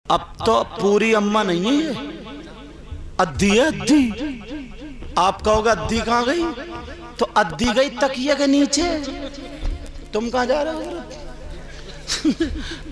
اب تو پوری اماں نہیں ہے، ادھی ہے ادھی. آپ کہو گے ادھی کہاں گئی؟ تو ادھی گئی تکیے کے نیچے. تم کہاں جا رہے ہو؟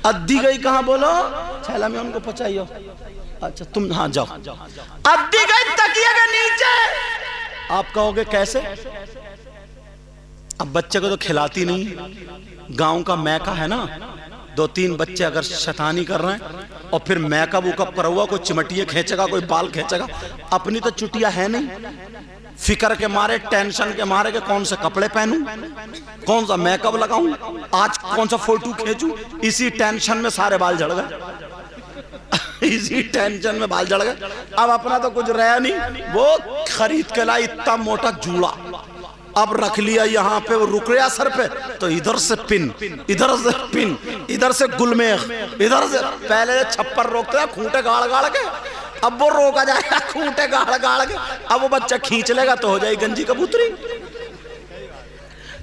ادھی گئی کہاں بولو؟ چھیلا میں ان کو پچائیو. اچھا تم ہاں جاؤ. ادھی گئی تکیے کے نیچے. آپ کہو گے کیسے؟ اب بچے کو تو کھلاتی نہیں. گاؤں کا میکا ہے نا، 2-3 بچے اگر شیطانی کر رہے ہیں اور پھر میکا بوکا کرا ہوا، کوئی چمٹیے کھینچے گا، کوئی بال کھینچے گا. اپنی تو چٹیا ہے نہیں. فکر کے مارے، ٹینشن کے مارے کہ کون سے کپڑے پہنوں، کون سا میک اپ لگاؤں، آج کون سا فوٹو کھینچوں. اسی ٹینشن میں سارے بال جھڑ گئے. اسی ٹینشن میں بال جھڑ گئے. اب اپنا تو کچھ رہا نہیں. وہ خرید کے لائی اتنا موٹا جوڑا، اب رکھ لیا یہاں پہ. وہ رک رہا سر پہ تو ادھر سے پن، ادھر سے پن، ادھر سے گلمیخ، ادھر سے. پہلے چھپر روکتے ہیں کھوٹے گاڑ گاڑ کے، اب وہ روکا جائے گا کھوٹے گاڑ گاڑ کے. اب وہ بچہ کھینچ لے گا تو ہو جائے گنجی کبوتری.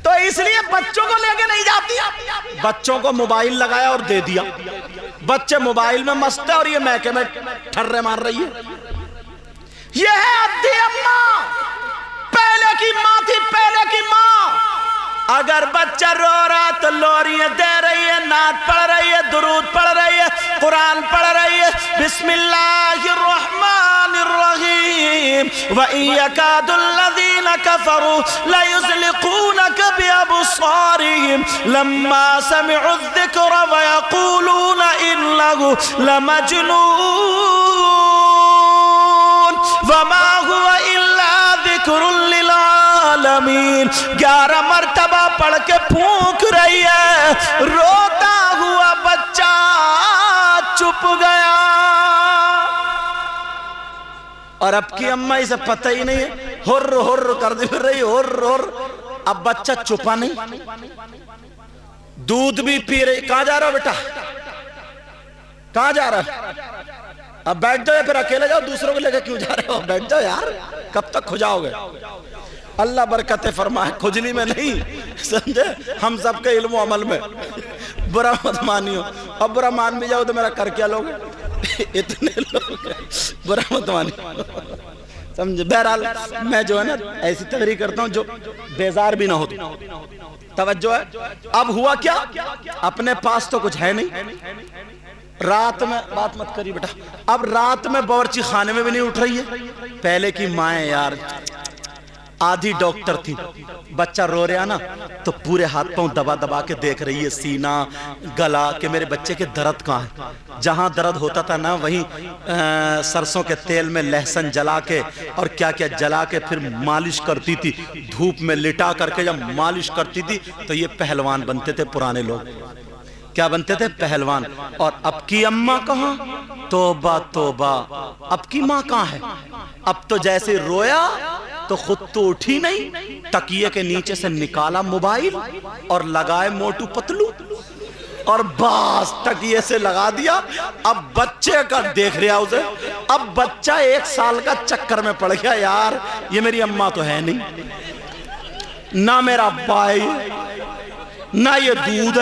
تو اس لیے بچوں کو لے کے نہیں جاتی. بچوں کو موبائل لگایا اور دے دیا. بچے موبائل میں مست ہے اور یہ میکے میں ٹھرے مار رہی ہے. یہ ہے ادھی اماں. پہلے کی ماں تھی، پہلے کی ماں. اگر بچہ رو رہا تو لوریاں دے رہی ہے، نعت پڑھ رہی ہے، درود پڑھ رہی ہے، قرآن پڑھ رہی ہے. بسم اللہ الرحمن الرحیم. وَإِن يَكَادُ الَّذِينَ كَفَرُوا لَيُزْلِقُونَكَ بِأَبْصَارِهِمْ لَمَّا سَمِعُوا الذِّكْرَ وَيَقُولُونَ إِنَّهُ لَمَجْنُونٌ وَمَا هُوَ إِلَّا ذِكْرٌ لِلْعَالَمِينَ. 11 مرتبہ پڑھ کے پھونک رہی ہے. روتا ہوا بچہ چپ گیا. اور اب کی اماں اسے پتہ ہی نہیں ہے، ہر ہر کر دی پھر رہی، ہر ہر. اب بچہ چھپا نہیں، دودھ بھی پی رہی. کہاں جا رہا ہو بیٹا؟ کہاں جا رہا ہے؟ اب بیٹھ جاؤ، پھر اکیلے جاؤ، دوسروں کو لے کے کیوں جا رہے ہو؟ بیٹھ جاؤ یار، کب تک کھجاؤ گے؟ اللہ برکتیں فرمائے. کھجلی میں نہیں، سمجھے؟ ہم سب کے علم و عمل میں. برا مت مانیو. اب برا مان بھی جاؤ تو میرا کر کیا لوگ؟ اتنے لوگ برا مت مانیو، سمجھے؟ بہرحال میں جو ہے نا ایسی تقریر کرتا ہوں جو بیزار بھی نہ ہو. توجہ ہے. اب ہوا کیا؟ اپنے پاس تو کچھ ہے نہیں. رات میں بات مت کری بیٹا. اب رات میں باورچی خانے میں بھی نہیں اٹھ رہی ہے. پہلے کی مائیں یار آدھی ڈاکٹر تھی. بچہ رو رہا نا تو پورے ہاتھ پاؤں دبا دبا کے دیکھ رہی ہے، سینہ گلا، کہ میرے بچے کے درد کہاں ہے. جہاں درد ہوتا تھا نا وہیں سرسوں کے تیل میں لہسن جلا کے اور کیا کیا جلا کے پھر مالش کرتی تھی. دھوپ میں لٹا کر کے جب مالش کرتی تھی تو یہ پہلوان بنتے تھے پرانے لوگ. کیا بنتے تھے؟ پہلوان. اور اب کی اماں کہاں؟ توبہ توبہ. اب کی ماں کہاں ہے؟ اب تو جیسے رویا تو خود تو اٹھی نہیں، تکیے کے نیچے سے نکالا موبائل اور لگائے موٹو پتلو اور باس تکیے سے لگا دیا. اب بچے کا دیکھ رہا اسے. اب بچہ 1 سال کا چکر میں پڑ گیا، یار یہ میری اماں تو ہے نہیں، نہ میرا بھائی، نہ یہ دودھ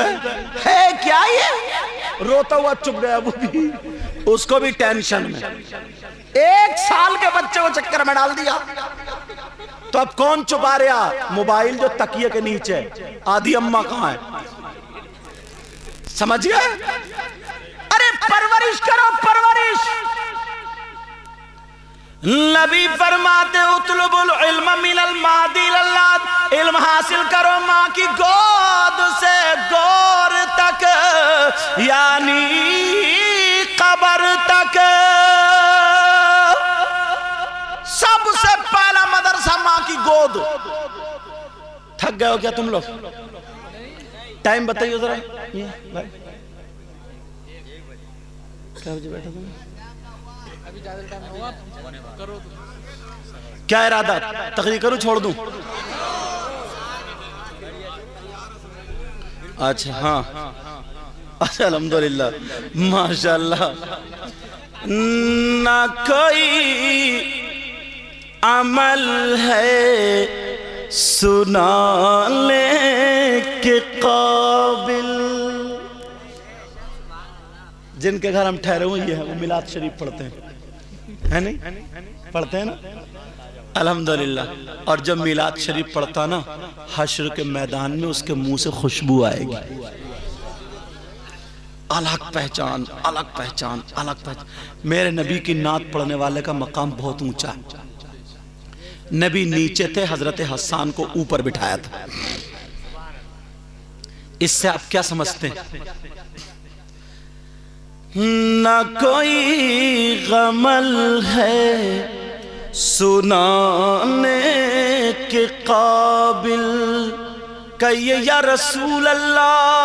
ہے کیا؟ یہ روتا ہوا چپ گیا. وہ بھی اس کو بھی ٹینشن میں. 1 سال کے بچے کو چکر میں ڈال دیا. تو اب کون چھپا رہا؟ موبائل جو تکیے کے نیچے. آدھی اماں کہاں ہے؟ سمجھ گئے؟ ارے پرورش کرو، پرورش. نبی فرماتے اطلب العلم من المہدی للحد. علم حاصل کرو ماں کی گود سے گور تک، یعنی قبر تک. سب سے پہلا مدرسہ ماں کی گود. تھک گئے ہو کیا تم لوگ؟ ٹائم بتائیے ذرا. کیا بجے بیٹھا تم؟ کیا ارادہ؟ تقریر کروں چھوڑ دوں؟ اچھا ہاں اچھا الحمدللہ ماشاءاللہ. نہ کوئی عمل ہے سنانے کے قابل. جن کے گھر ہم ٹھہرے ہوئے ہیں وہ میلاد شریف پڑھتے ہیں، ہے نہیں؟ پڑھتے ہیں نا؟ الحمدللہ۔ اور جب میلاد شریف پڑھتا نا، حشر کے میدان میں اس کے منہ سے خوشبو آئے گی، الگ پہچان، الگ پہچان، الگ پہچان۔ میرے نبی کی نعت پڑھنے والے کا مقام بہت اونچا ہے۔ نبی نیچے تھے، حضرت حسان کو اوپر بٹھایا تھا۔ اس سے آپ کیا سمجھتے ہیں؟ نہ کوئی غمل ہے سنانے کے قابل، کہیے یا رسول اللہ،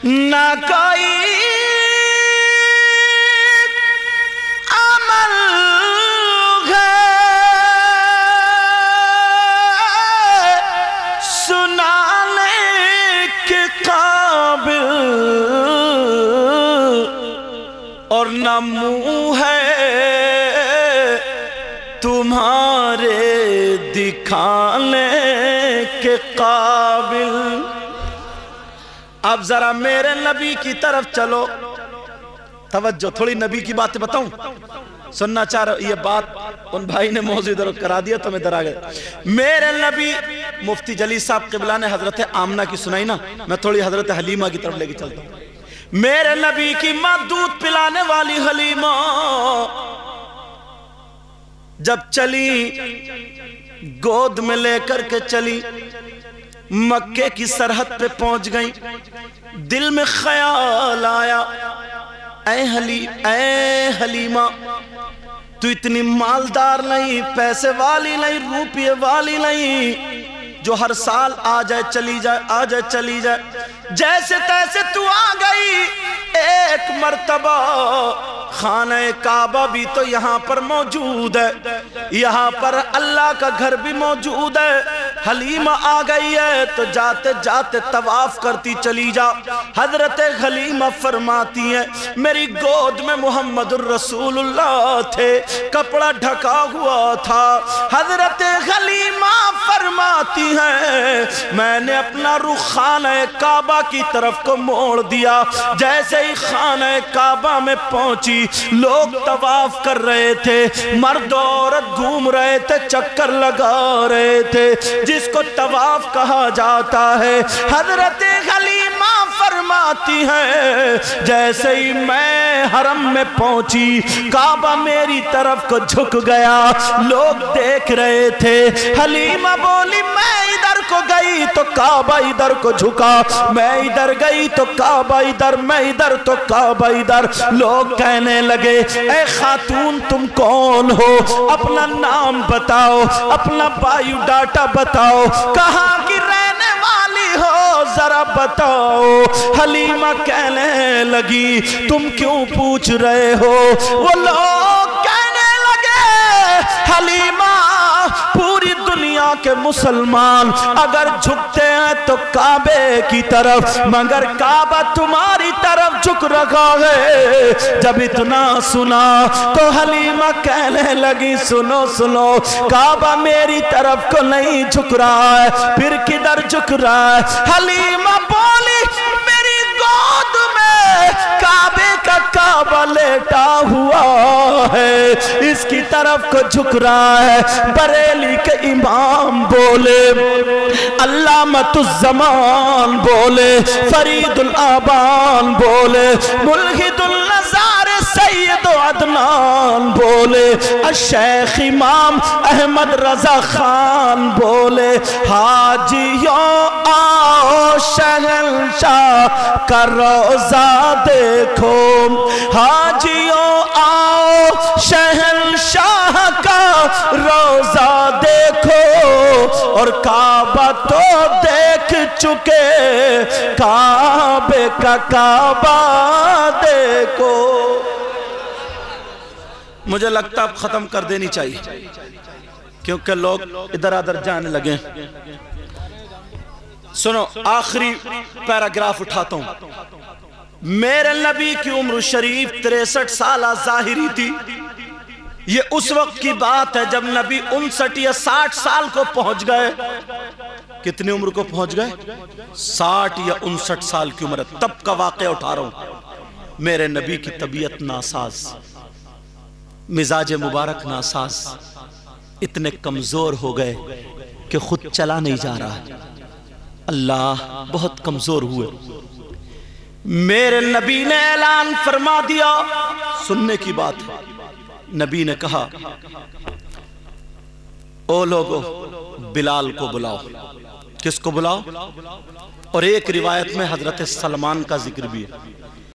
نہ کوئی عمل ہے سنانے کے قابل، اور نہ منہ ہے تمہارے دکھانے کے قابل۔ اب ذرا میرے نبی کی طرف چلو، توجہ، تھوڑی نبی کی باتیں بتاؤں، سننا چاہ رہا ہوں۔ یہ بات ان بھائی نے موضوع ادھر کرا دیا تو میں ادھر آ گیا۔ میرے نبی مفتی جلی صاحب قبلہ نے حضرت آمنہ کی سنائی نا، میں تھوڑی حضرت حلیمہ کی طرف لے کے چلتا ہوں۔ میرے نبی کی ماں دودھ پلانے والی حلیمہ جب چلی، گود میں لے کر کے چلی، مکے کی سرحد پہ پہنچ گئی، دل میں خیال آیا، اے حلیمہ، تو اتنی مالدار نہیں، پیسے والی نہیں، روپیے والی نہیں، جو ہر سال آ جائے چلی جائے، آ جائے چلی جائے، جیسے تیسے تو آ گئی۔ ایک مرتبہ خانہ کعبہ بھی تو یہاں پر موجود ہے، یہاں پر اللہ کا گھر بھی موجود ہے، حلیمہ آ گئی ہے تو جاتے جاتے طواف کرتی چلی جا۔ حضرت حلیمہ فرماتی ہیں میری گود میں محمد الرسول اللہ تھے، کپڑا ڈھکا ہوا تھا۔ حضرت حلیمہ فرماتی ہیں میں نے اپنا رخ خانہ کعبہ کی طرف کو موڑ دیا، جیسے ہی خانہ کعبہ میں پہنچی، لوگ طواف کر رہے تھے، مرد عورت گھوم رہے تھے، چکر لگا رہے تھے، جس کو طواف کہا جاتا ہے۔ حضرت حلیمہ فرماتی ہیں جیسے ہی میں حرم میں پہنچی، کعبہ میری طرف کو جھک گیا، لوگ دیکھ رہے تھے۔ حلیمہ بولی میں ادھر کو گئی تو کعبہ ادھر کو جھکا، میں ادھر گئی تو کعبہ ادھر، میں ادھر تو کعبہ ادھر۔ لوگ کہنے لگے اے خاتون تم کون ہو، اپنا نام بتاؤ، اپنا بایو ڈاٹا بتاؤ، کہاں کی رہنے والی ہو ذرا بتاؤ۔ حلیمہ کہنے لگی تم کیوں پوچھ رہے ہو؟ وہ لوگ کہنے لگے حلیمہ پوری دنیا کے مسلمان اگر جھکتے ہیں تو کعبے کی طرف، مگر کعبہ تمہاری طرف جھک رکھا ہے۔ جب اتنا سنا تو حلیمہ کہنے لگی سنو سنو، کعبہ میری طرف کو نہیں جھک رہا ہے، پھر کدھر جھک رہا ہے؟ حلیمہ بولی میری گود میں کعبے کا کعبہ لیٹا ہوا ہے، اس کی طرف کو جھک رہا ہے۔ بریلی کے امام بولے، علامت الزمان بولے، فرید الآبان بولے، ملحد النظار سید عدنان بولے، الشیخ امام احمد رضا خان بولے، حاجیوں آؤ شہنشاہ کا روضہ دیکھو، حاجیوں آؤ شہنشاہ کا روضہ دیکھو، اور کعبہ تو دیکھ چکے، کعبے کا کعبہ دیکھو۔ مجھے لگتا اب ختم کر دینی چاہیے کیونکہ لوگ ادھر ادھر جانے لگے۔ سنو آخری پیراگراف اٹھاتا ہوں۔ میرے نبی کی عمر شریف 63 سالہ ظاہری تھی۔ یہ اس وقت کی بات ہے جب نبی 59 یا 60 سال کو پہنچ گئے۔ کتنی عمر کو پہنچ گئے؟ 60 یا 59 سال کی عمر ہے. تب کا واقعہ اٹھا رہا ہوں. میرے نبی کی طبیعت ناساز، مزاج مبارک ناساز، اتنے کمزور ہو گئے کہ خود چلا نہیں جا رہا. اللہ بہت کمزور ہوئے. میرے نبی نے اعلان فرما دیا، سننے کی بات ہے. نبی نے کہا او لوگو بلال کو بلاؤ. کس کو بلاؤ؟ اور ایک روایت میں حضرت سلمان کا ذکر بھی ہے.